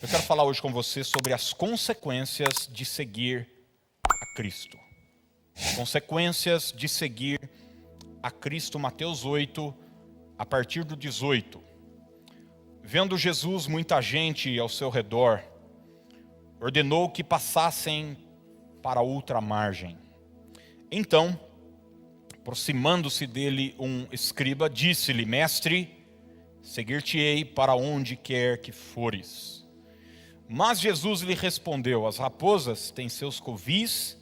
Eu quero falar hoje com você sobre as consequências de seguir a Cristo. Consequências de seguir a Cristo, Mateus 8, a partir do 18. Vendo Jesus muita gente ao seu redor, ordenou que passassem para outra margem. Então, aproximando-se dele um escriba, disse-lhe: Mestre, seguir-te-ei para onde quer que fores. Mas Jesus lhe respondeu: As raposas têm seus covis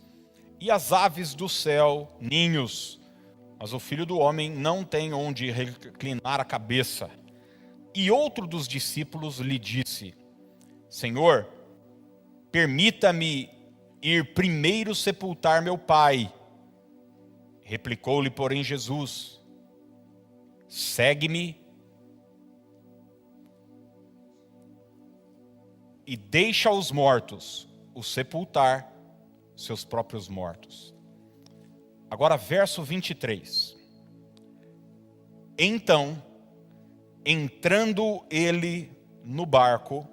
e as aves do céu ninhos, mas o Filho do Homem não tem onde reclinar a cabeça. E outro dos discípulos lhe disse: Senhor, permita-me ir primeiro sepultar meu pai. Replicou-lhe, porém, Jesus: Segue-me e deixa os mortos os sepultar seus próprios mortos. Agora, verso 23. Então, entrando ele no barco,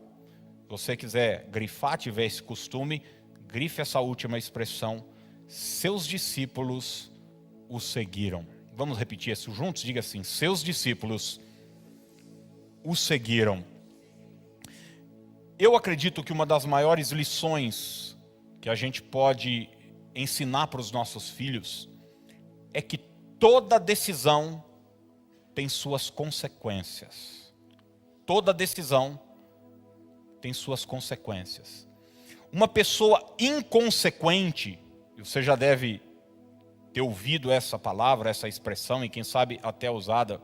se você quiser grifar, tiver esse costume, grife essa última expressão, seus discípulos o seguiram. Vamos repetir isso juntos? Diga assim: seus discípulos o seguiram. Eu acredito que uma das maiores lições que a gente pode ensinar para os nossos filhos é que toda decisão tem suas consequências. Toda decisão tem suas consequências. Uma pessoa inconsequente, você já deve ter ouvido essa palavra, essa expressão, e quem sabe até usada,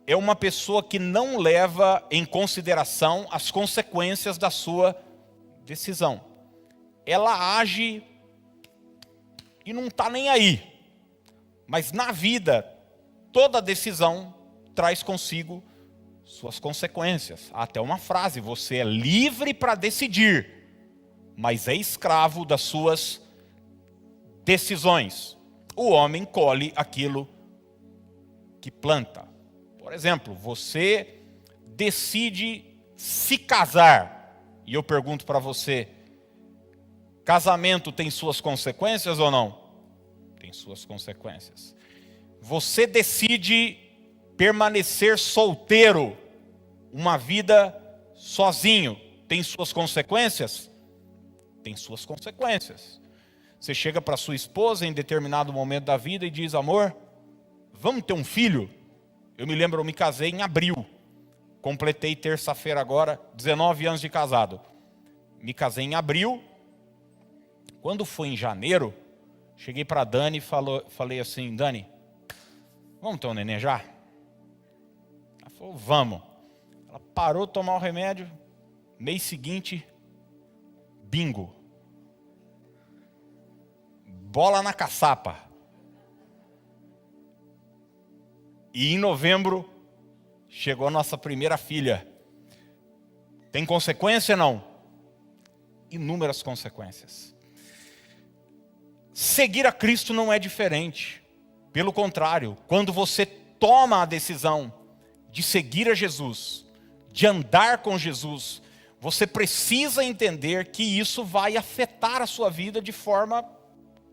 é uma pessoa que não leva em consideração as consequências da sua decisão. Ela age e não está nem aí. Mas na vida, toda decisão traz consigo suas consequências. Há até uma frase: você é livre para decidir, mas é escravo das suas decisões. O homem colhe aquilo que planta. Por exemplo, você decide se casar. E eu pergunto para você: casamento tem suas consequências ou não? Tem suas consequências. Você decide permanecer solteiro, uma vida sozinho, tem suas consequências? Tem suas consequências. Você chega para sua esposa em determinado momento da vida e diz: amor, vamos ter um filho? Eu me lembro, eu me casei em abril. Completei terça-feira agora, 19 anos de casado. Me casei em abril. Quando foi em janeiro, cheguei para a Dani e falei assim: Dani, vamos ter um neném já? Ela falou: vamos. Ela parou de tomar o remédio. Mês seguinte, bingo. Bola na caçapa. E em novembro, chegou a nossa primeira filha. Tem consequência, não? Inúmeras consequências. Seguir a Cristo não é diferente. Pelo contrário, quando você toma a decisão de seguir a Jesus, de andar com Jesus, você precisa entender que isso vai afetar a sua vida de forma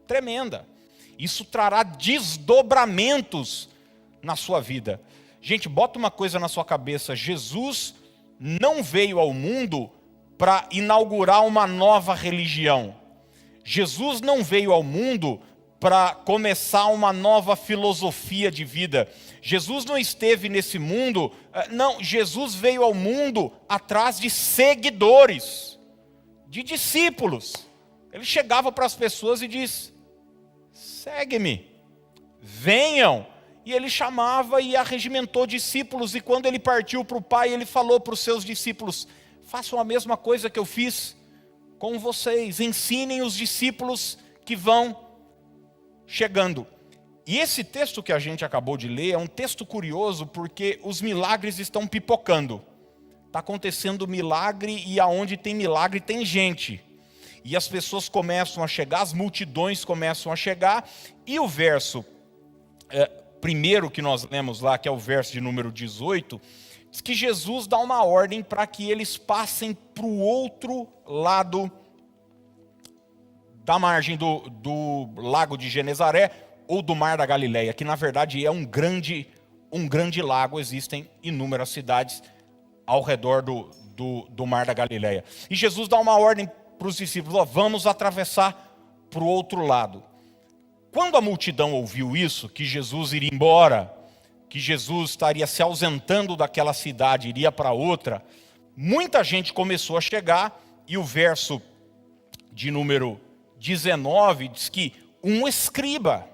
tremenda. Isso trará desdobramentos na sua vida. Gente, bota uma coisa na sua cabeça: Jesus não veio ao mundo para inaugurar uma nova religião. Jesus não veio ao mundo para começar uma nova filosofia de vida. Jesus não esteve nesse mundo, não, Jesus veio ao mundo atrás de seguidores, de discípulos. Ele chegava para as pessoas e disse: segue-me, venham. E ele chamava e arregimentou discípulos, e quando ele partiu para o Pai, ele falou para os seus discípulos: façam a mesma coisa que eu fiz com vocês, ensinem os discípulos que vão chegando. E esse texto que a gente acabou de ler é um texto curioso, porque os milagres estão pipocando. Está acontecendo milagre, e aonde tem milagre tem gente. E as pessoas começam a chegar, as multidões começam a chegar, e o verso primeiro que nós lemos lá, que é o verso de número 18, diz que Jesus dá uma ordem para que eles passem para o outro lado da margem do lago de Genezaré ou do mar da Galileia, que na verdade é um grande lago, existem inúmeras cidades ao redor do mar da Galileia. E Jesus dá uma ordem para os discípulos: vamos atravessar para o outro lado. Quando a multidão ouviu isso, que Jesus iria embora, que Jesus estaria se ausentando daquela cidade, iria para outra, muita gente começou a chegar, e o verso de número 19 diz que um escriba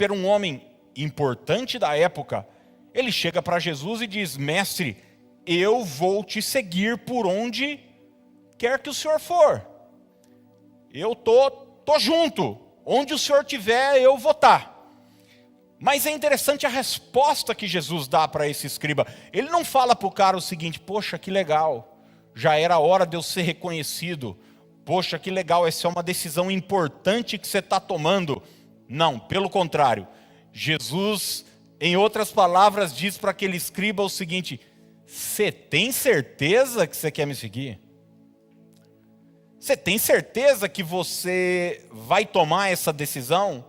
era um homem importante da época, ele chega para Jesus e diz: mestre, eu vou te seguir por onde quer que o senhor for. Eu tô junto. Onde o senhor estiver, eu vou estar. Mas é interessante a resposta que Jesus dá para esse escriba. Ele não fala para o cara o seguinte: poxa, que legal, já era hora de eu ser reconhecido. Poxa, que legal, essa é uma decisão importante que você está tomando. Não, pelo contrário. Jesus, em outras palavras, diz para aquele escriba o seguinte: você tem certeza que você quer me seguir? Você tem certeza que você vai tomar essa decisão?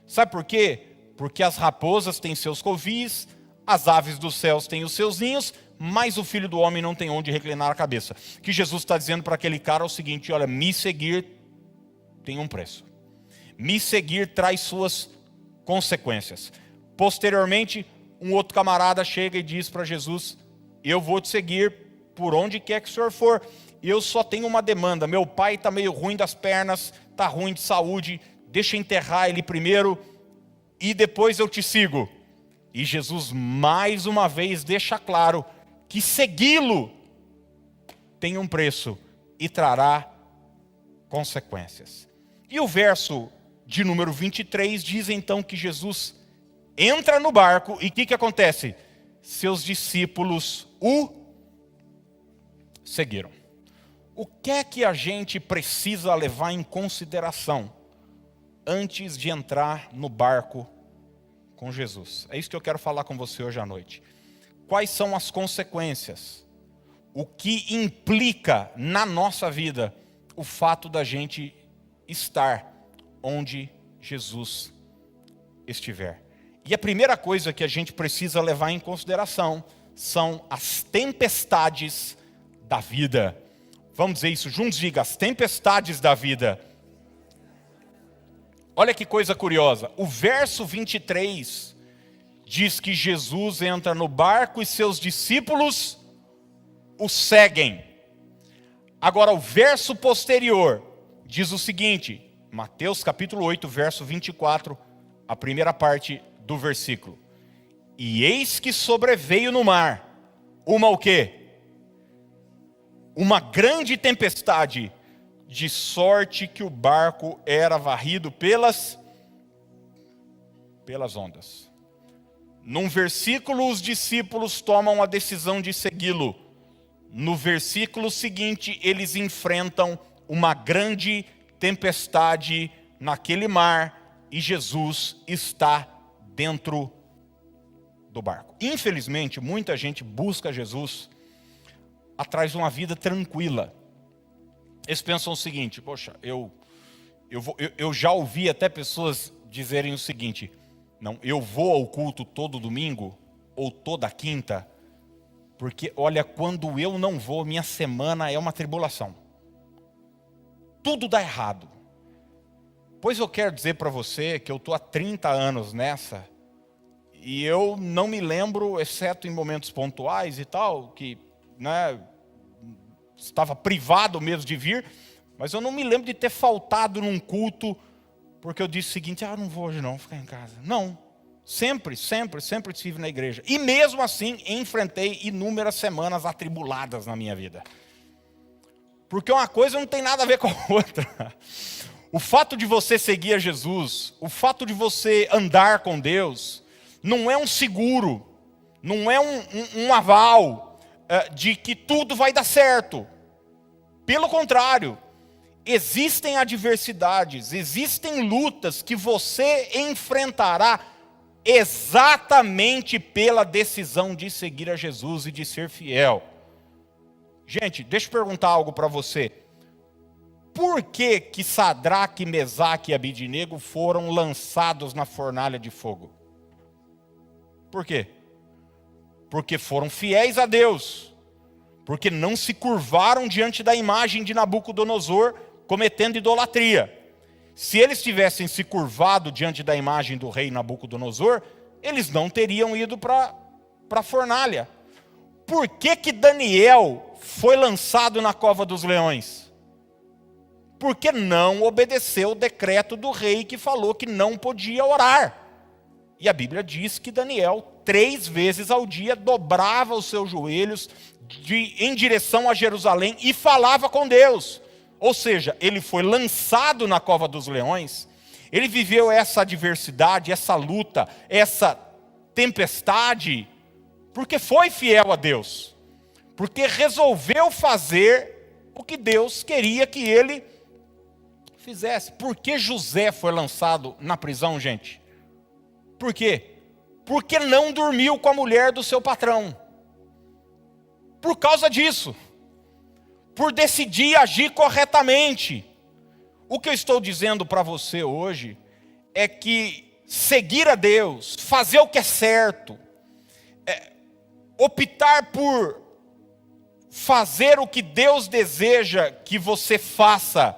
Sabe por quê? Porque as raposas têm seus covis, as aves dos céus têm os seus ninhos, mas o Filho do Homem não tem onde reclinar a cabeça. O que Jesus está dizendo para aquele cara é o seguinte: olha, me seguir tem um preço. Me seguir traz suas consequências. Posteriormente, um outro camarada chega e diz para Jesus: eu vou te seguir por onde quer que o senhor for. Eu só tenho uma demanda: meu pai está meio ruim das pernas, está ruim de saúde, deixa eu enterrar ele primeiro e depois eu te sigo. E Jesus mais uma vez deixa claro que segui-lo tem um preço e trará consequências. E o verso de número 23 diz então que Jesus entra no barco e o que acontece? Seus discípulos o seguiram. O que é que a gente precisa levar em consideração antes de entrar no barco com Jesus? É isso que eu quero falar com você hoje à noite. Quais são as consequências? O que implica na nossa vida o fato da gente estar onde Jesus estiver? E a primeira coisa que a gente precisa levar em consideração são as tempestades da vida. Vamos dizer isso juntos? Diga: as tempestades da vida. Olha que coisa curiosa. O verso 23 diz que Jesus entra no barco e seus discípulos o seguem. Agora o verso posterior diz o seguinte, Mateus capítulo 8, verso 24, a primeira parte do versículo: e eis que sobreveio no mar uma o quê? Uma grande tempestade, de sorte que o barco era varrido pelas ondas. Num versículo, os discípulos tomam a decisão de segui-lo. No versículo seguinte, eles enfrentam uma grande tempestade naquele mar e Jesus está dentro do barco. Infelizmente, muita gente busca Jesus atrás de uma vida tranquila. Eles pensam o seguinte: poxa, eu já ouvi até pessoas dizerem o seguinte: não, eu vou ao culto todo domingo ou toda quinta, porque olha, quando eu não vou, minha semana é uma tribulação. Tudo dá errado. Pois eu quero dizer para você que eu estou há 30 anos nessa, e eu não me lembro, exceto em momentos pontuais e tal, que estava privado mesmo de vir, mas eu não me lembro de ter faltado num culto, porque eu disse o seguinte: não vou hoje não, vou ficar em casa. Não, sempre estive na igreja. E mesmo assim, enfrentei inúmeras semanas atribuladas na minha vida. Porque uma coisa não tem nada a ver com a outra. O fato de você seguir a Jesus, o fato de você andar com Deus, não é um seguro, não é um aval de que tudo vai dar certo. Pelo contrário, existem adversidades, existem lutas que você enfrentará exatamente pela decisão de seguir a Jesus e de ser fiel. Gente, deixa eu perguntar algo para você. Por que que Sadraque, Mesaque e Abidnego foram lançados na fornalha de fogo? Por quê? Porque foram fiéis a Deus. Porque não se curvaram diante da imagem de Nabucodonosor, cometendo idolatria. Se eles tivessem se curvado diante da imagem do rei Nabucodonosor, eles não teriam ido para a fornalha. Por que que Daniel foi lançado na cova dos leões? Porque não obedeceu o decreto do rei que falou que não podia orar. E a Bíblia diz que Daniel, 3 vezes ao dia, dobrava os seus joelhos em direção a Jerusalém e falava com Deus. Ou seja, ele foi lançado na cova dos leões, ele viveu essa adversidade, essa luta, essa tempestade, porque foi fiel a Deus. Porque resolveu fazer o que Deus queria que ele fizesse. Por que José foi lançado na prisão, gente? Por quê? Porque não dormiu com a mulher do seu patrão. Por causa disso. Por decidir agir corretamente. O que eu estou dizendo para você hoje é que seguir a Deus, fazer o que é certo, optar por fazer o que Deus deseja que você faça,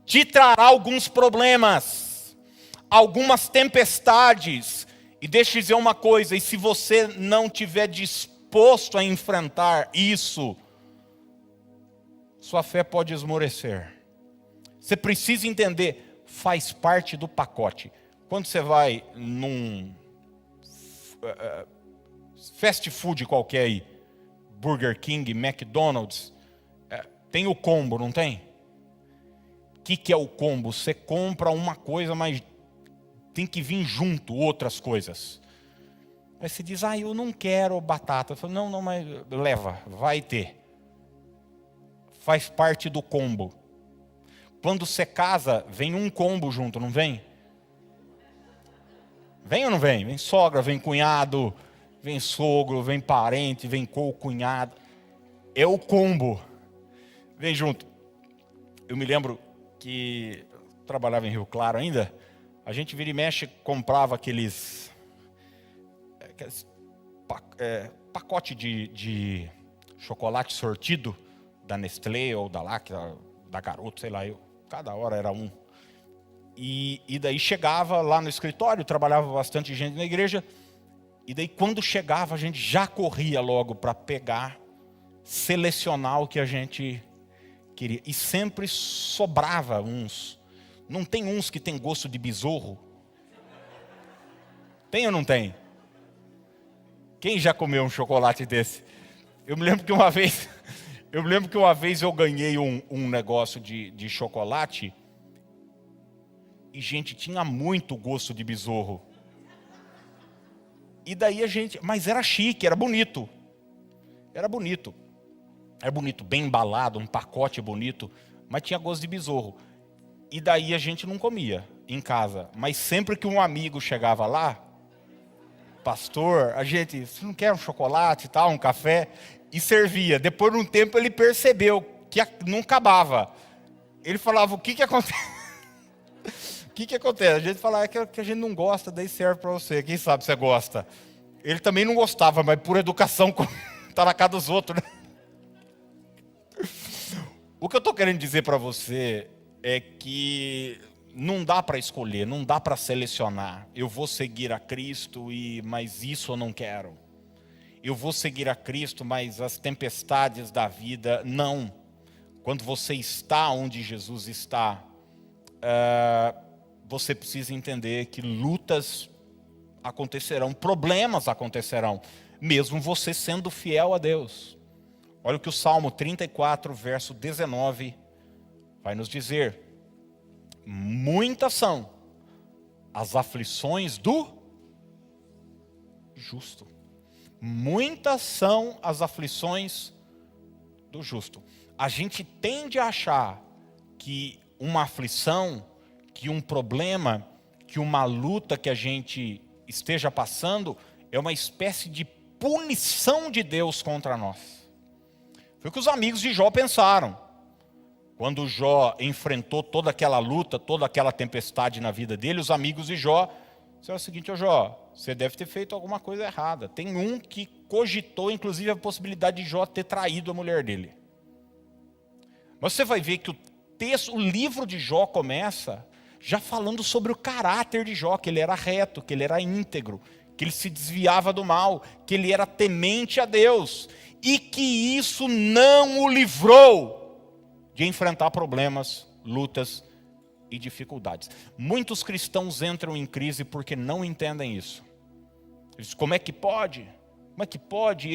te trará alguns problemas, algumas tempestades. E deixa eu dizer uma coisa, e se você não estiver disposto a enfrentar isso, sua fé pode esmorecer. Você precisa entender, faz parte do pacote. Quando você vai num fast food qualquer aí, Burger King, McDonald's, tem o combo, não tem? O que é o combo? Você compra uma coisa, mas tem que vir junto outras coisas. Aí você diz, eu não quero batata. Eu falo, não, mas leva, vai ter. Faz parte do combo. Quando você casa, vem um combo junto, não vem? Vem ou não vem? Vem sogra, vem cunhado, vem sogro, vem parente, vem co-cunhado. É o combo. Vem junto. Eu me lembro que trabalhava em Rio Claro ainda, a gente vira e mexe, comprava aqueles pacote de chocolate sortido da Nestlé ou da Lacta, da Garoto, sei lá, cada hora era um. E daí chegava lá no escritório, trabalhava bastante gente na igreja, e daí quando chegava a gente já corria logo para pegar, selecionar o que a gente queria. E sempre sobrava uns. Não tem uns que tem gosto de besouro? Tem ou não tem? Quem já comeu um chocolate desse? Eu me lembro que uma vez eu ganhei um negócio de chocolate e, gente, tinha muito gosto de besouro. E daí mas era chique, era bonito. Era bonito, bem embalado, um pacote bonito, mas tinha gosto de besouro. E daí a gente não comia em casa. Mas sempre que um amigo chegava lá, pastor, você não quer um chocolate e tal, um café? E servia. Depois de um tempo ele percebeu que não acabava. Ele falava, o que acontece? O que acontece? A gente falava, que a gente não gosta, daí serve para você. Quem sabe você gosta? Ele também não gostava, mas por educação está na casa dos outros, né? O que eu estou querendo dizer para você é que não dá para escolher, não dá para selecionar. Eu vou seguir a Cristo, mas isso eu não quero. Eu vou seguir a Cristo, mas as tempestades da vida, não. Quando você está onde Jesus está, você precisa entender que lutas acontecerão, problemas acontecerão, mesmo você sendo fiel a Deus. Olha o que o Salmo 34, verso 19, vai nos dizer. Muitas são as aflições do justo. Muitas são as aflições do justo. A gente tende a achar que uma aflição, que um problema, que uma luta que a gente esteja passando é uma espécie de punição de Deus contra nós. Foi o que os amigos de Jó pensaram. Quando Jó enfrentou toda aquela luta, toda aquela tempestade na vida dele, os amigos de Jó disseram o seguinte: ô Jó, você deve ter feito alguma coisa errada. Tem um que cogitou, inclusive, a possibilidade de Jó ter traído a mulher dele. Mas você vai ver que o livro de Jó começa já falando sobre o caráter de Jó, que ele era reto, que ele era íntegro, que ele se desviava do mal, que ele era temente a Deus, e que isso não o livrou de enfrentar problemas, lutas e dificuldades. Muitos cristãos entram em crise porque não entendem isso. Eles dizem: como é que pode? Como é que pode?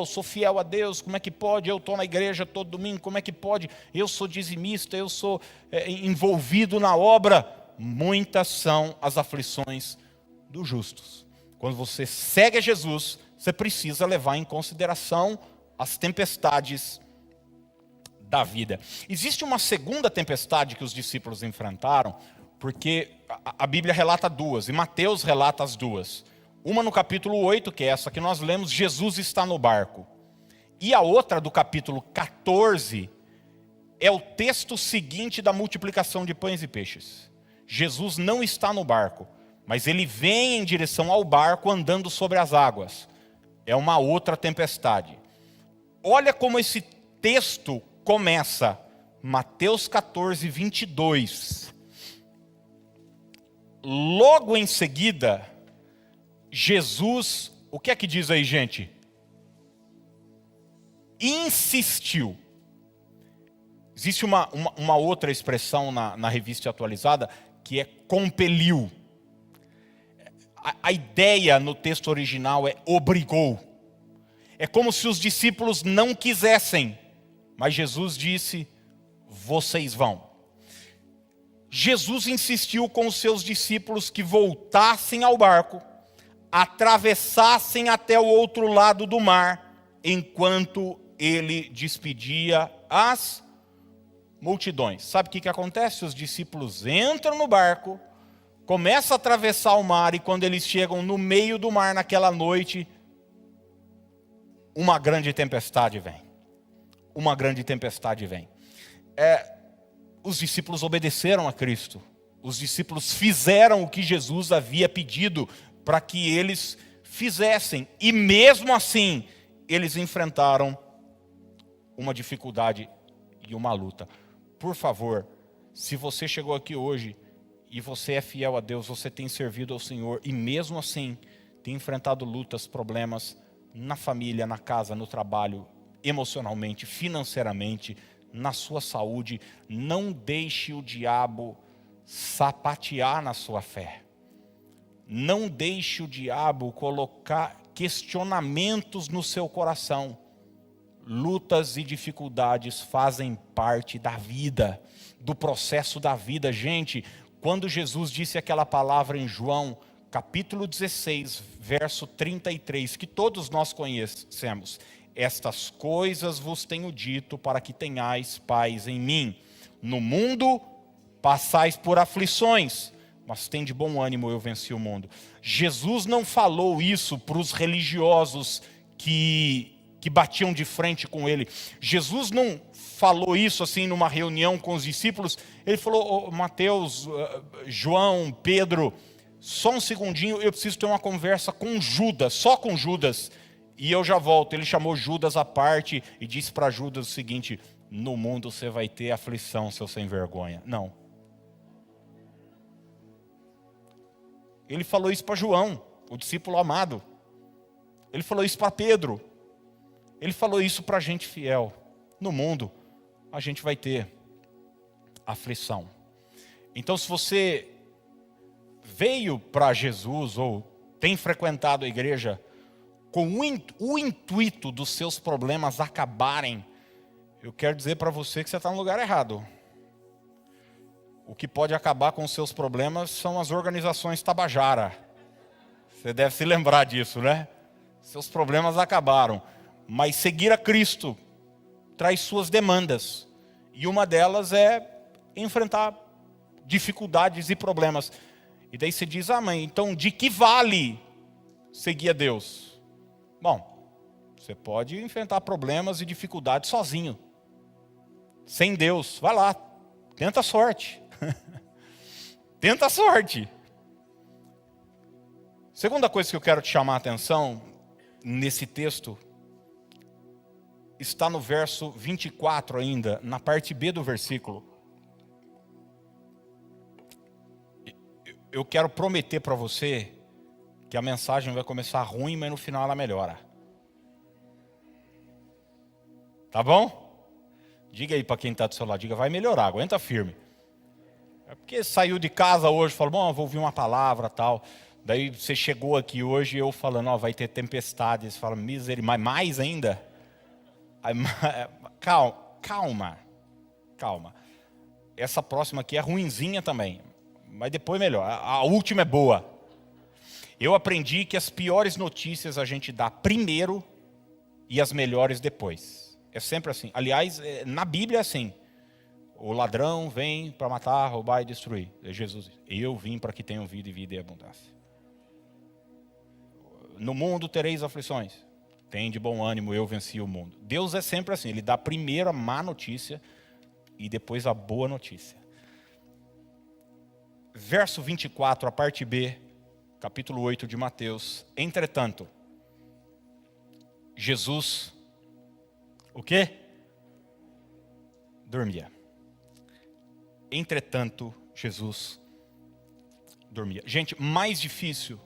Sou fiel a Deus, como é que pode? Eu estou na igreja todo domingo, como é que pode? Eu sou dizimista, eu sou envolvido na obra. Muitas são as aflições dos justos. Quando você segue a Jesus, você precisa levar em consideração as tempestades da vida. Existe uma segunda tempestade que os discípulos enfrentaram, porque a Bíblia relata duas, e Mateus relata as duas. Uma no capítulo 8, que é essa que nós lemos, Jesus está no barco. E a outra do capítulo 14 é o texto seguinte da multiplicação de pães e peixes. Jesus não está no barco, mas ele vem em direção ao barco andando sobre as águas. É uma outra tempestade. Olha como esse texto começa. Mateus 14, 22. Logo em seguida, Jesus, o que é que diz aí, gente? Insistiu. Existe uma outra expressão na revista atualizada, que é compeliu. A ideia no texto original é obrigou. É como se os discípulos não quisessem, mas Jesus disse: vocês vão. Jesus insistiu com os seus discípulos que voltassem ao barco, atravessassem até o outro lado do mar, enquanto ele despedia as multidões. Sabe o que acontece? Os discípulos entram no barco, começam a atravessar o mar, e quando eles chegam no meio do mar naquela noite, uma grande tempestade vem. Uma grande tempestade vem. Os discípulos obedeceram a Cristo. Os discípulos fizeram o que Jesus havia pedido para que eles fizessem. E mesmo assim, eles enfrentaram uma dificuldade e uma luta. Por favor, se você chegou aqui hoje e você é fiel a Deus, você tem servido ao Senhor e mesmo assim tem enfrentado lutas, problemas na família, na casa, no trabalho, emocionalmente, financeiramente, na sua saúde, não deixe o diabo sapatear na sua fé. Não deixe o diabo colocar questionamentos no seu coração. Lutas e dificuldades fazem parte da vida, do processo da vida. Gente, quando Jesus disse aquela palavra em João, capítulo 16, verso 33, que todos nós conhecemos: estas coisas vos tenho dito para que tenhais paz em mim. No mundo passais por aflições, mas tende bom ânimo, eu venci o mundo. Jesus não falou isso para os religiosos que batiam de frente com ele. Jesus não falou isso assim numa reunião com os discípulos. Ele falou: Mateus, João, Pedro, só um segundinho, eu preciso ter uma conversa com Judas, só com Judas, e eu já volto. Ele chamou Judas à parte e disse para Judas o seguinte: no mundo você vai ter aflição, seu sem vergonha. Não. Ele falou isso para João, o discípulo amado. Ele falou isso para Pedro. Ele falou isso para a gente fiel. No mundo a gente vai ter aflição. Então, se você veio para Jesus ou tem frequentado a igreja com o intuito dos seus problemas acabarem, eu quero dizer para você que você está no lugar errado. O que pode acabar com os seus problemas são as organizações Tabajara. Você deve se lembrar disso, né? Seus problemas acabaram. Mas seguir a Cristo traz suas demandas. E uma delas é enfrentar dificuldades e problemas. E daí você diz, mãe, então de que vale seguir a Deus? Bom, você pode enfrentar problemas e dificuldades sozinho. Sem Deus, vai lá, tenta a sorte. Tenta a sorte. Segunda coisa que eu quero te chamar a atenção nesse texto está no verso 24 ainda, na parte B do versículo. Eu quero prometer para você que a mensagem vai começar ruim, mas no final ela melhora. Tá bom? Diga aí para quem está do seu lado, diga, vai melhorar, aguenta firme. É porque saiu de casa hoje, falou, bom, vou ouvir uma palavra tal. Daí você chegou aqui hoje, eu falando, vai ter tempestade. Você fala, misericórdia, mais ainda? Calma. Essa próxima aqui é ruinzinha também, mas depois melhor. A última é boa. Eu aprendi que as piores notícias a gente dá primeiro e as melhores depois. É sempre assim. Aliás, na Bíblia é assim. O ladrão vem para matar, roubar e destruir. Jesus diz, eu vim para que tenham vida e vida em abundância. No mundo tereis aflições. Tem de bom ânimo, eu venci o mundo. Deus é sempre assim. Ele dá primeiro a má notícia e depois a boa notícia. Verso 24, a parte B, capítulo 8 de Mateus. Entretanto, Jesus, o quê? Dormia. Entretanto, Jesus dormia. Gente, mais difícil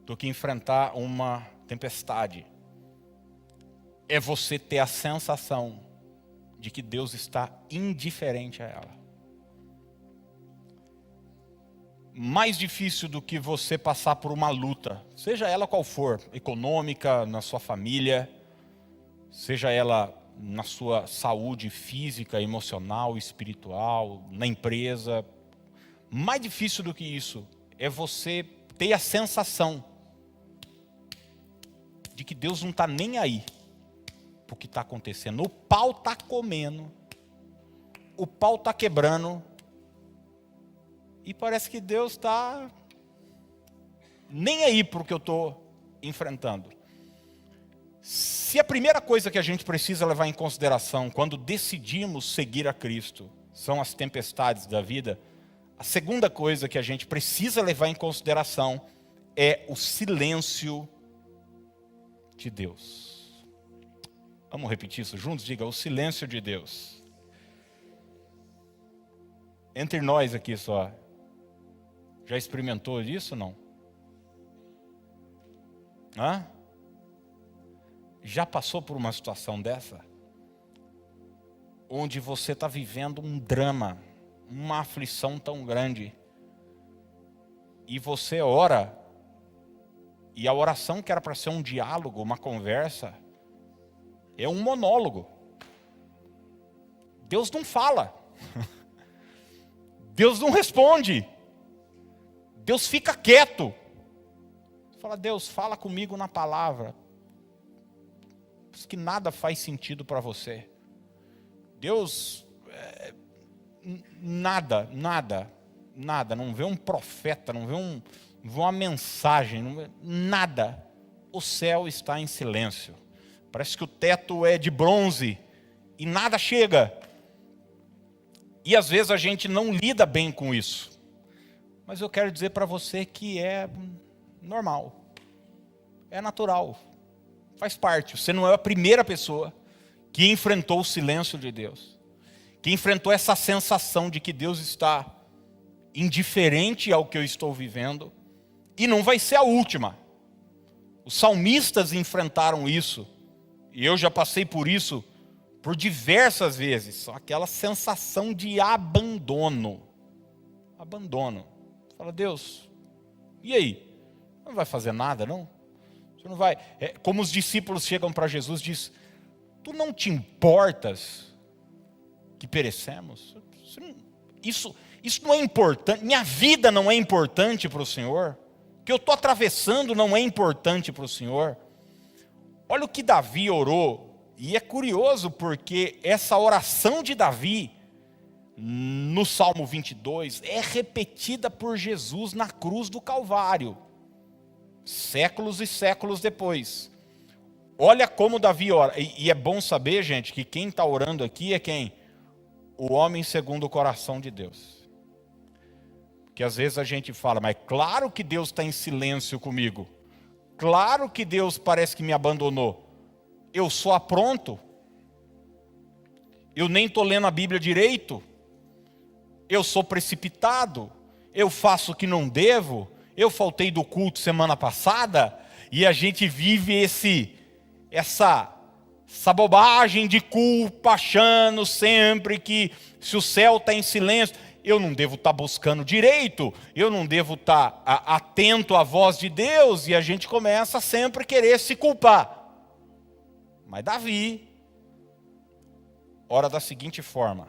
do que enfrentar uma tempestade é você ter a sensação de que Deus está indiferente a ela. Mais difícil do que você passar por uma luta, seja ela qual for, econômica, na sua família, seja ela na sua saúde física, emocional, espiritual, na empresa. Mais difícil do que isso é você ter a sensação de que Deus não está nem aí para o que está acontecendo. O pau está comendo, o pau está quebrando, e parece que Deus está nem aí para o que eu estou enfrentando. Se a primeira coisa que a gente precisa levar em consideração quando decidimos seguir a Cristo são as tempestades da vida, a segunda coisa que a gente precisa levar em consideração é o silêncio de Deus. Vamos repetir isso juntos? Diga, o silêncio de Deus. Entre nós aqui só. Já experimentou isso ou não? Hã? Já passou por uma situação dessa? Onde você está vivendo um drama, uma aflição tão grande, e você ora, e a oração que era para ser um diálogo, uma conversa, é um monólogo. Deus não fala. Deus não responde. Deus fica quieto. Você fala, Deus, fala comigo na palavra. Diz que nada faz sentido para você. Deus, nada. Não vê um profeta, não vê uma mensagem, nada. O céu está em silêncio. Parece que o teto é de bronze e nada chega. E às vezes a gente não lida bem com isso. Mas eu quero dizer para você que é normal. É natural. Faz parte. Você não é a primeira pessoa que enfrentou o silêncio de Deus. Que enfrentou essa sensação de que Deus está indiferente ao que eu estou vivendo. E não vai ser a última. Os salmistas enfrentaram isso. E eu já passei por isso por diversas vezes. Aquela sensação de abandono. Abandono. Fala, Deus, e aí? Não vai fazer nada, não? Você não vai... como os discípulos chegam para Jesus e dizem, tu não te importas que perecemos? Isso não é importante. Minha vida não é importante para o Senhor. O que eu estou atravessando não é importante para o Senhor. Olha o que Davi orou. E é curioso porque essa oração de Davi no Salmo 22, é repetida por Jesus na cruz do Calvário, séculos e séculos depois. Olha como Davi ora, e é bom saber, gente, que quem está orando aqui é quem? O homem segundo o coração de Deus. Porque às vezes a gente fala, mas claro que Deus está em silêncio comigo, claro que Deus parece que me abandonou, eu sou apronto, eu nem estou lendo a Bíblia direito, eu sou precipitado, eu faço o que não devo, eu faltei do culto semana passada, e a gente vive essa bobagem de culpa, achando sempre que se o céu está em silêncio, eu não devo estar buscando direito, eu não devo estar atento à voz de Deus, e a gente começa sempre a querer se culpar. Mas Davi ora da seguinte forma,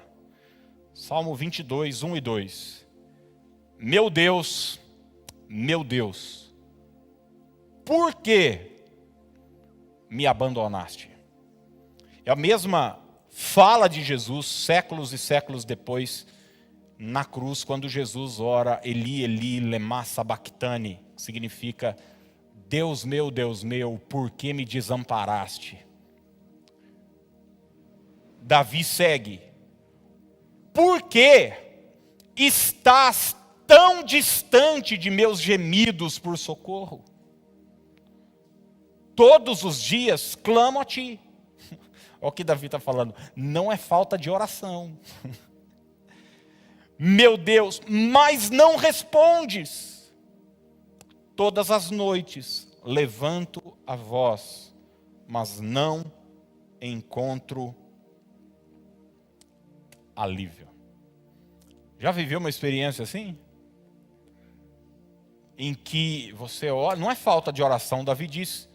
Salmo 22, 1 e 2. Meu Deus, por que me abandonaste? É a mesma fala de Jesus, séculos e séculos depois, na cruz, quando Jesus ora, Eli, Eli, lema sabachthani, significa, Deus meu, por que me desamparaste? Davi segue, por que estás tão distante de meus gemidos por socorro? Todos os dias clamo a ti. Olha o que Davi está falando, não é falta de oração. Meu Deus, mas não respondes. Todas as noites levanto a voz, mas não encontro alívio. Já viveu uma experiência assim? Em que você ora, não é falta de oração, Davi diz,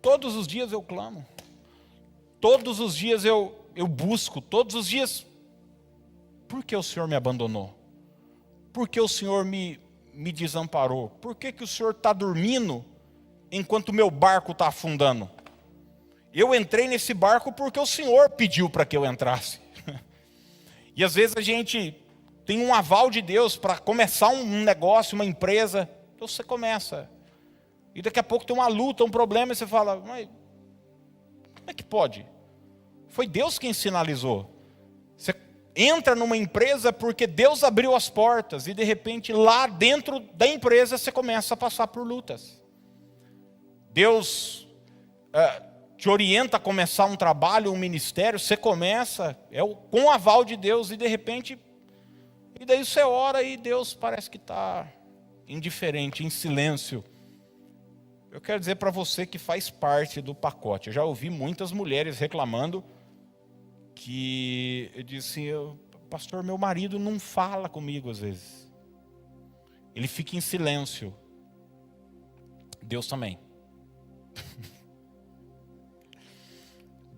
todos os dias eu clamo, todos os dias eu busco, todos os dias, por que o Senhor me abandonou? Por que o Senhor me desamparou? Por que o Senhor está dormindo enquanto o meu barco está afundando? Eu entrei nesse barco porque o Senhor pediu para que eu entrasse. E às vezes a gente tem um aval de Deus para começar um negócio, uma empresa, então você começa. E daqui a pouco tem uma luta, um problema, e você fala, mas como é que pode? Foi Deus quem sinalizou. Você entra numa empresa porque Deus abriu as portas, e de repente lá dentro da empresa você começa a passar por lutas. Deus te orienta a começar um trabalho, um ministério, você começa, com o aval de Deus, e de repente, e daí você ora e Deus parece que está indiferente, em silêncio. Eu quero dizer para você que faz parte do pacote. Eu já ouvi muitas mulheres reclamando que eu disse, pastor, meu marido não fala comigo às vezes. Ele fica em silêncio. Deus também.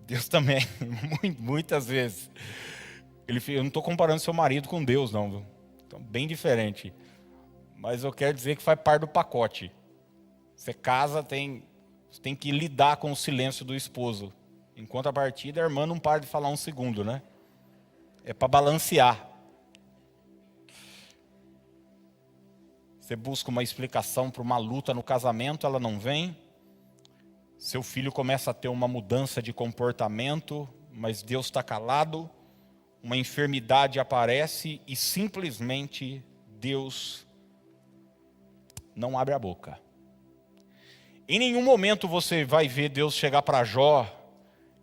Deus também, muitas vezes. Eu não estou comparando seu marido com Deus, não. Viu? Então, bem diferente. Mas eu quero dizer que faz parte do pacote. Você casa, você tem que lidar com o silêncio do esposo. Em contrapartida, a irmã não para de falar um segundo, né? É para balancear. Você busca uma explicação para uma luta no casamento, ela não vem. Seu filho começa a ter uma mudança de comportamento, mas Deus está calado. Uma enfermidade aparece e simplesmente Deus não abre a boca. Em nenhum momento você vai ver Deus chegar para Jó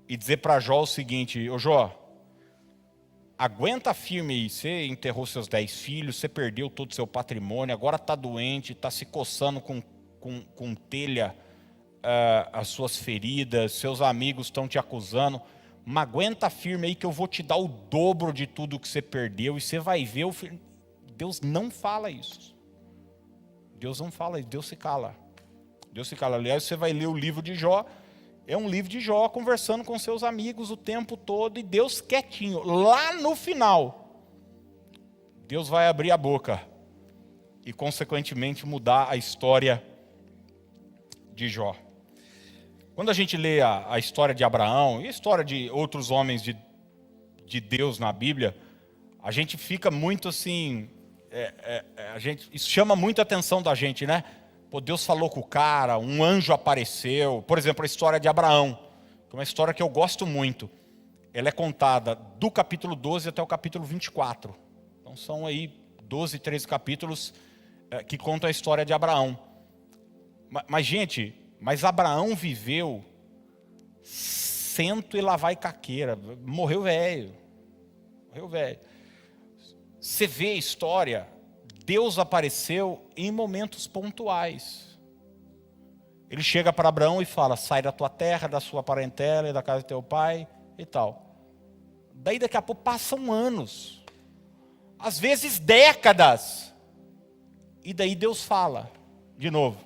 e dizer para Jó o seguinte, ô Jó, aguenta firme aí, você enterrou seus 10 filhos, você perdeu todo o seu patrimônio, agora está doente, está se coçando com telha, as suas feridas, seus amigos estão te acusando, mas aguenta firme aí que eu vou te dar o dobro de tudo que você perdeu, e você vai ver o filho. Deus não fala isso. Deus não fala isso, Deus se cala. Deus se cala. Aliás, você vai ler o livro de Jó, é um livro de Jó conversando com seus amigos o tempo todo, e Deus quietinho. Lá no final, Deus vai abrir a boca e consequentemente mudar a história de Jó. Quando a gente lê a história de Abraão e a história de outros homens de Deus na Bíblia, a gente fica muito assim, isso chama muita atenção da gente, né? Pô, Deus falou com o cara, um anjo apareceu. Por exemplo, a história de Abraão, que é uma história que eu gosto muito. Ela é contada do capítulo 12 até o capítulo 24. Então são aí 12, 13 capítulos que contam a história de Abraão. Mas gente, Abraão viveu 100 e lá vai caqueira. Morreu velho. Você vê a história, Deus apareceu em momentos pontuais. Ele chega para Abraão e fala: sai da tua terra, da sua parentela e da casa do teu pai e tal. Daí daqui a pouco passam anos, às vezes décadas, e daí Deus fala de novo.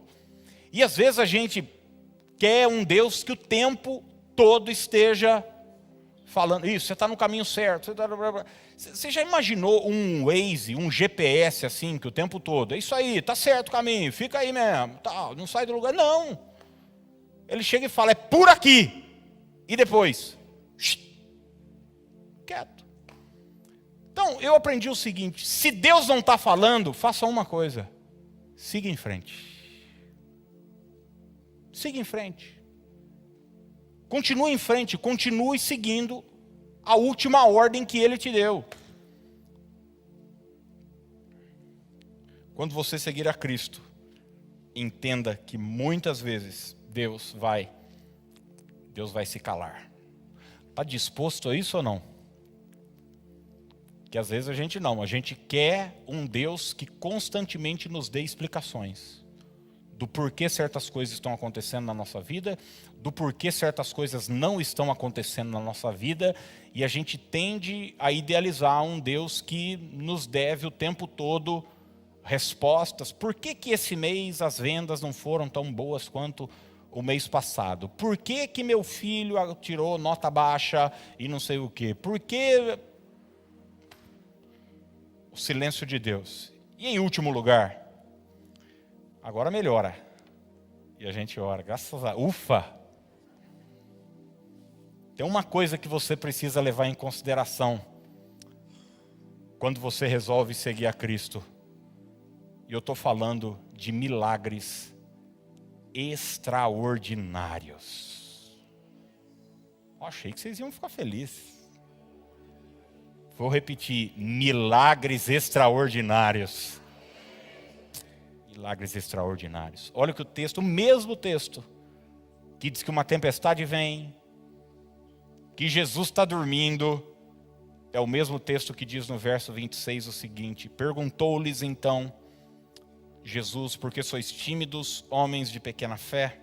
E às vezes a gente quer um Deus que o tempo todo esteja falando: isso, você está no caminho certo. Você já imaginou um Waze, um GPS assim, que o tempo todo, é isso aí, está certo o caminho, fica aí mesmo, tá, não sai do lugar. Não. Ele chega e fala: é por aqui. E depois, quieto. Então, eu aprendi o seguinte: se Deus não está falando, faça uma coisa: siga em frente. Siga em frente. Continue em frente, continue seguindo a última ordem que Ele te deu. Quando você seguir a Cristo, entenda que muitas vezes Deus vai se calar. Está disposto a isso ou não? Que às vezes a gente quer um Deus que constantemente nos dê explicações do porquê certas coisas estão acontecendo na nossa vida, do porquê certas coisas não estão acontecendo na nossa vida, e a gente tende a idealizar um Deus que nos deve o tempo todo respostas. Por que esse mês as vendas não foram tão boas quanto o mês passado? Por que meu filho tirou nota baixa e não sei o quê? Por que o silêncio de Deus? E em último lugar, agora melhora. E a gente ora, graças a Deus. Ufa! Tem uma coisa que você precisa levar em consideração quando você resolve seguir a Cristo. E eu estou falando de milagres extraordinários. Eu achei que vocês iam ficar felizes. Vou repetir: milagres extraordinários. Milagres extraordinários. Olha que o mesmo texto, que diz que uma tempestade vem, que Jesus está dormindo, é o mesmo texto que diz no verso 26 o seguinte: perguntou-lhes então Jesus: por que sois tímidos, homens de pequena fé?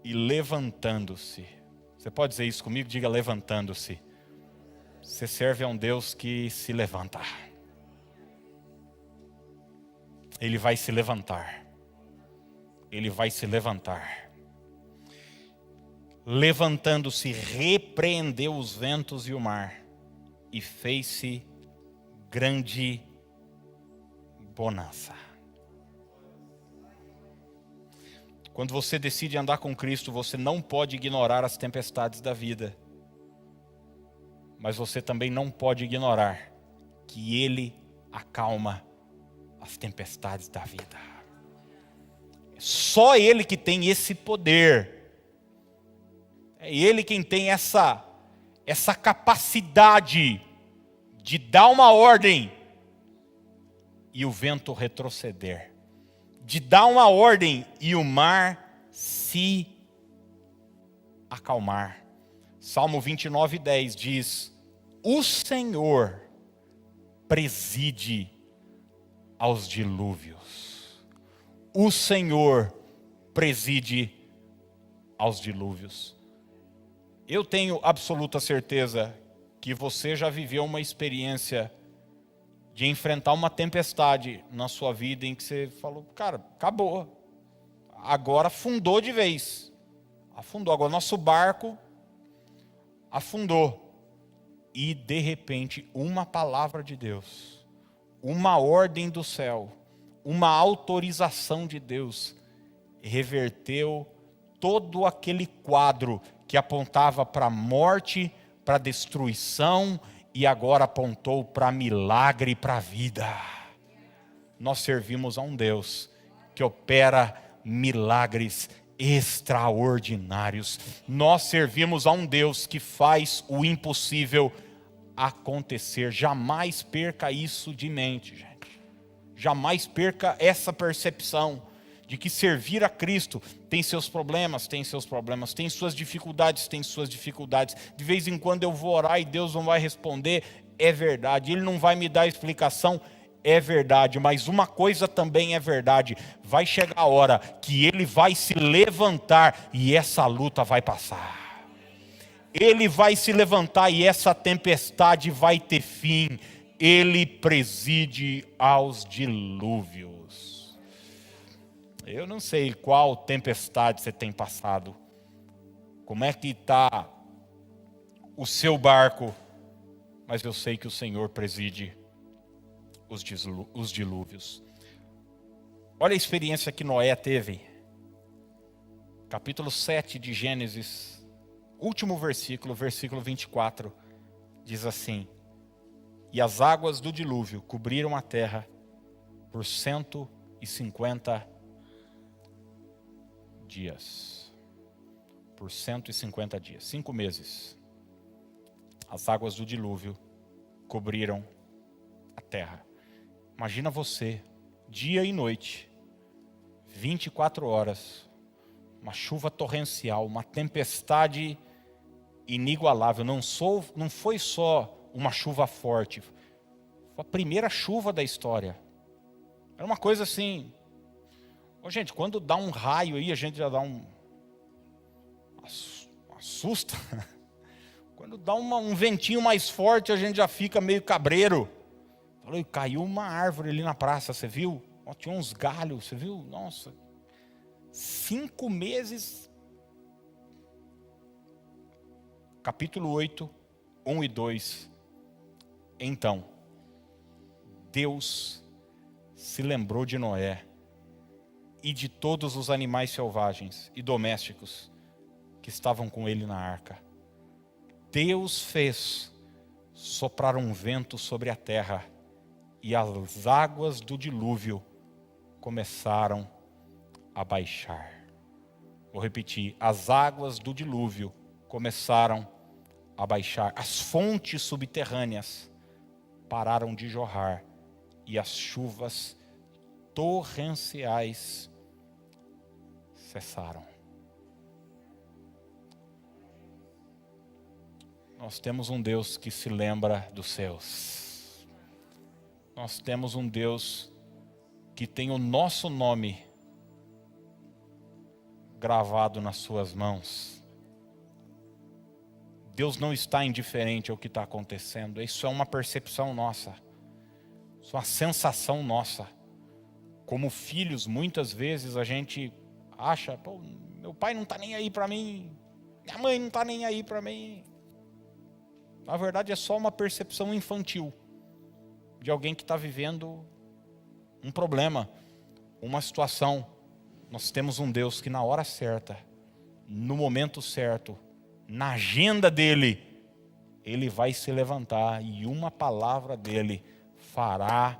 E levantando-se, você pode dizer isso comigo? Diga: levantando-se. Você serve a um Deus que se levanta. Ele vai se levantar. Ele vai se levantar. Levantando-se, repreendeu os ventos e o mar, e fez-se grande bonança. Quando você decide andar com Cristo, você não pode ignorar as tempestades da vida. Mas você também não pode ignorar que Ele acalma as tempestades da vida. Só Ele que tem esse poder. É Ele quem tem essa capacidade de dar uma ordem e o vento retroceder. De dar uma ordem e o mar se acalmar. Salmo 29:10 diz: o Senhor preside aos dilúvios. O Senhor preside aos dilúvios. Eu tenho absoluta certeza que você já viveu uma experiência de enfrentar uma tempestade na sua vida em que você falou: cara, acabou. Agora afundou de vez. Afundou. Agora nosso barco afundou. E de repente, uma palavra de Deus, uma ordem do céu, uma autorização de Deus, reverteu todo aquele quadro que apontava para a morte, para a destruição e agora apontou para milagre e para vida. Nós servimos a um Deus que opera milagres extraordinários. Nós servimos a um Deus que faz o impossível acontecer. Jamais perca isso de mente, gente. Jamais perca essa percepção de que servir a Cristo tem seus problemas, tem suas dificuldades, De vez em quando eu vou orar e Deus não vai responder, é verdade. Ele não vai me dar explicação, é verdade. Mas uma coisa também é verdade: vai chegar a hora que Ele vai se levantar e essa luta vai passar. Ele vai se levantar e essa tempestade vai ter fim. Ele preside aos dilúvios. Eu não sei qual tempestade você tem passado, como é que está o seu barco, mas eu sei que o Senhor preside os dilúvios. Olha a experiência que Noé teve. Capítulo 7 de Gênesis, último versículo 24, diz assim: e as águas do dilúvio cobriram a terra por 150 dias. Por 150 dias, 5 meses. As águas do dilúvio cobriram a terra. Imagina você, dia e noite, 24 horas, uma chuva torrencial, uma tempestade inigualável. Não foi só uma chuva forte, foi a primeira chuva da história. Era uma coisa assim. Gente, quando dá um raio aí, a gente já dá assusta. Quando dá um ventinho mais forte, a gente já fica meio cabreiro. Falou, caiu uma árvore ali na praça, você viu? Tinha uns galhos, você viu? Nossa, 5 meses. Capítulo 8, 1 e 2. Então, Deus se lembrou de Noé e de todos os animais selvagens e domésticos que estavam com ele na arca. Deus fez soprar um vento sobre a terra e as águas do dilúvio começaram a baixar. Vou repetir: as águas do dilúvio começaram a baixar. As fontes subterrâneas pararam de jorrar e as chuvas torrenciais cessaram. Nós temos um Deus que se lembra dos seus. Nós temos um Deus que tem o nosso nome gravado nas suas mãos. Deus não está indiferente ao que está acontecendo. Isso é uma percepção nossa. Isso é uma sensação nossa. Como filhos, muitas vezes a gente acha, meu pai não está nem aí para mim, minha mãe não está nem aí para mim. Na verdade é só uma percepção infantil de alguém que está vivendo um problema, uma situação. Nós temos um Deus que na hora certa, no momento certo, na agenda dele, ele vai se levantar e uma palavra dele fará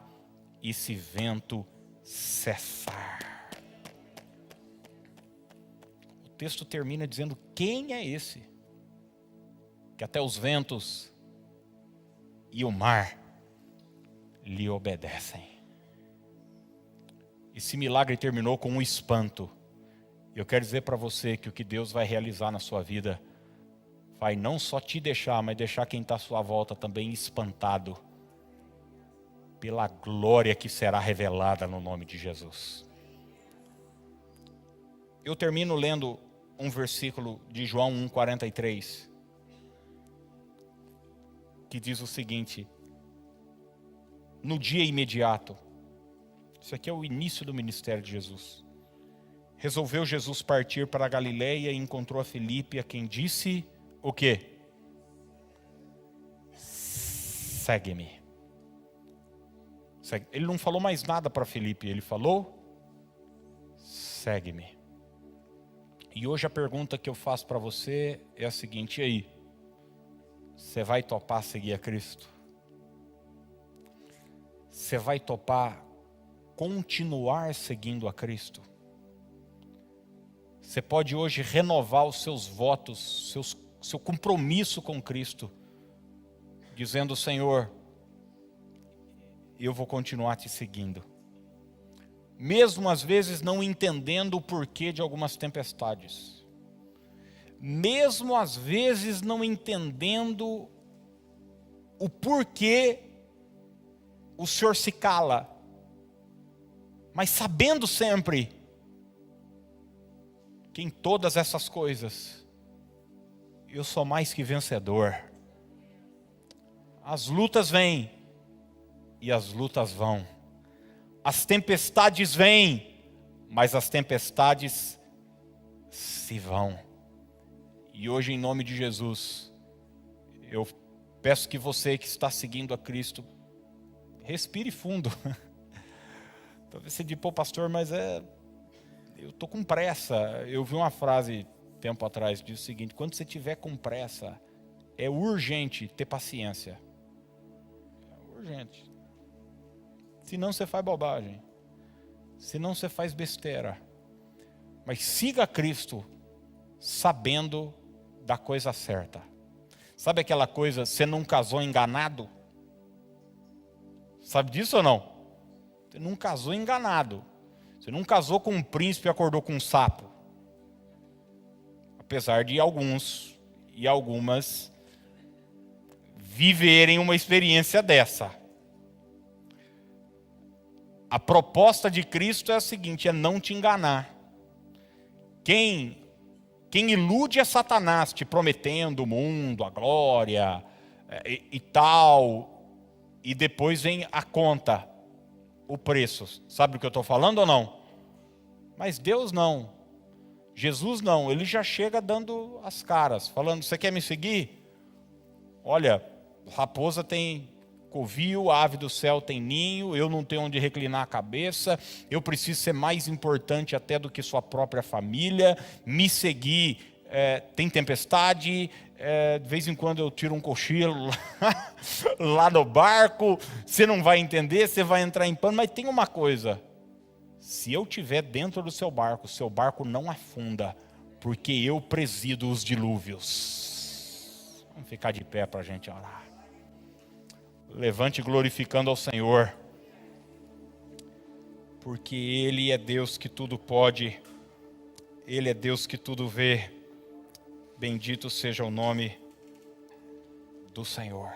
esse vento cessar. O texto termina dizendo: quem é esse que até os ventos e o mar lhe obedecem? Esse milagre terminou com um espanto. Eu quero dizer para você que o que Deus vai realizar na sua vida vai não só te deixar, mas deixar quem está à sua volta também espantado pela glória que será revelada no nome de Jesus. Eu termino lendo um versículo de João 1,43, que diz o seguinte: no dia imediato, isso aqui é o início do ministério de Jesus, resolveu Jesus partir para a Galileia e encontrou a Filipe, a quem disse o quê? Segue-me. Ele não falou mais nada para Filipe, ele falou: segue-me. E hoje a pergunta que eu faço para você é a seguinte: e aí? Você vai topar seguir a Cristo? Você vai topar continuar seguindo a Cristo? Você pode hoje renovar os seus votos, seu compromisso com Cristo, dizendo: Senhor, eu vou continuar te seguindo. Mesmo às vezes não entendendo o porquê de algumas tempestades. Mesmo às vezes não entendendo o porquê o Senhor se cala. Mas sabendo sempre que em todas essas coisas eu sou mais que vencedor. As lutas vêm e as lutas vão. As tempestades vêm, mas as tempestades se vão. E hoje, em nome de Jesus, eu peço que você que está seguindo a Cristo, respire fundo. Talvez você diga: pô, pastor, mas eu estou com pressa. Eu vi uma frase tempo atrás, diz o seguinte: quando você tiver com pressa, é urgente ter paciência. É urgente. Senão você faz bobagem. Senão você faz besteira. Mas siga a Cristo sabendo da coisa certa. Sabe aquela coisa, você não casou enganado? Sabe disso ou não? Você não casou enganado. Você não casou com um príncipe e acordou com um sapo. Apesar de alguns e algumas viverem uma experiência dessa. A proposta de Cristo é a seguinte: é não te enganar. Quem ilude é Satanás, te prometendo o mundo, a glória e tal, e depois vem a conta, o preço. Sabe o que eu estou falando ou não? Mas Deus não. Jesus não. Ele já chega dando as caras, falando: você quer me seguir? Olha, raposa tem covil, ave do céu tem ninho, eu não tenho onde reclinar a cabeça, eu preciso ser mais importante até do que sua própria família, me seguir, tem tempestade, de vez em quando eu tiro um cochilo lá no barco, você não vai entender, você vai entrar em pânico, mas tem uma coisa: se eu estiver dentro do seu barco não afunda, porque eu presido os dilúvios. Vamos ficar de pé para a gente orar. Levante glorificando ao Senhor, porque Ele é Deus que tudo pode, Ele é Deus que tudo vê. Bendito seja o nome do Senhor.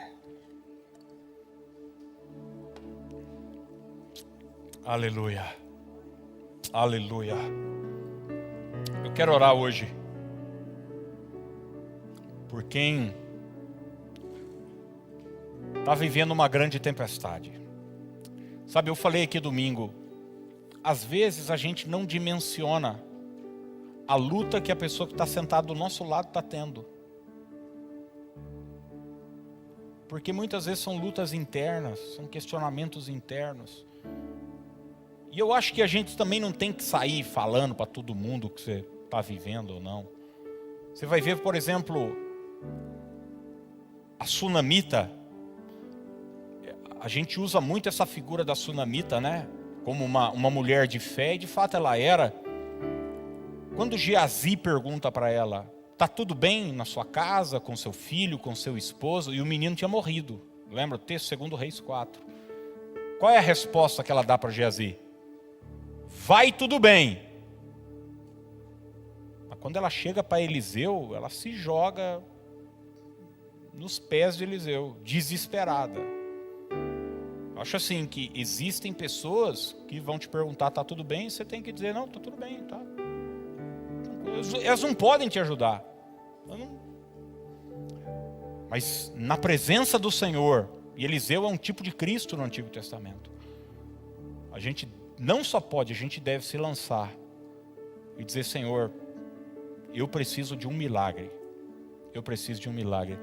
Aleluia, aleluia. Eu quero orar hoje por quem está vivendo uma grande tempestade. Sabe, eu falei aqui domingo, às vezes a gente não dimensiona a luta que a pessoa que está sentada do nosso lado está tendo. Porque muitas vezes são lutas internas, são questionamentos internos. E eu acho que a gente também não tem que sair falando para todo mundo o que você está vivendo ou não. Você vai ver, por exemplo, a sunamita. A gente usa muito essa figura da sunamita, né? Como uma mulher de fé, e de fato ela era. Quando Geazi pergunta para ela: está tudo bem na sua casa, com seu filho, com seu esposo? E o menino tinha morrido. Lembra o texto, 2 Reis 4. Qual é a resposta que ela dá para Geazi? Vai tudo bem. Mas quando ela chega para Eliseu, ela se joga nos pés de Eliseu, desesperada. Acho assim que existem pessoas que vão te perguntar: está tudo bem? E você tem que dizer: não, está tudo bem, tá. Elas não podem te ajudar. Mas na presença do Senhor, e Eliseu é um tipo de Cristo no Antigo Testamento, a gente não só pode, a gente deve se lançar e dizer: Senhor, eu preciso de um milagre. Eu preciso de um milagre.